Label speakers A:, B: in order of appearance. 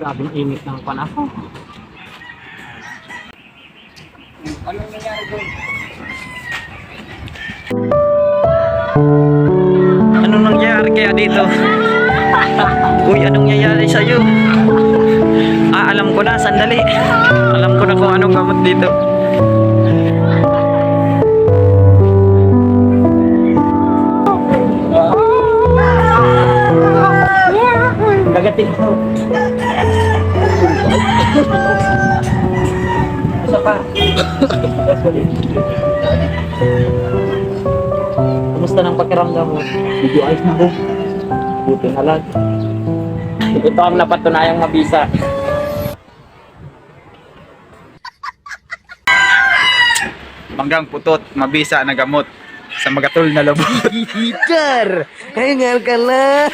A: Grabing init ng panahon.
B: Anong nangyari doon?
C: Anong nangyari kaya dito? Uy, anong nangyayari sa'yo? Alam ko na, sandali. Alam ko na kung anong gamot dito.
A: Gagatin ko. Isa pa. Kumusta ng pakiramdam mo? Medyo ayos na ko. Buti na lang. Ito ang napatunayang mabisa.
B: Manggang putot, mabisa na gamot sa magatol na labo.
C: Peter! Hingal ka na!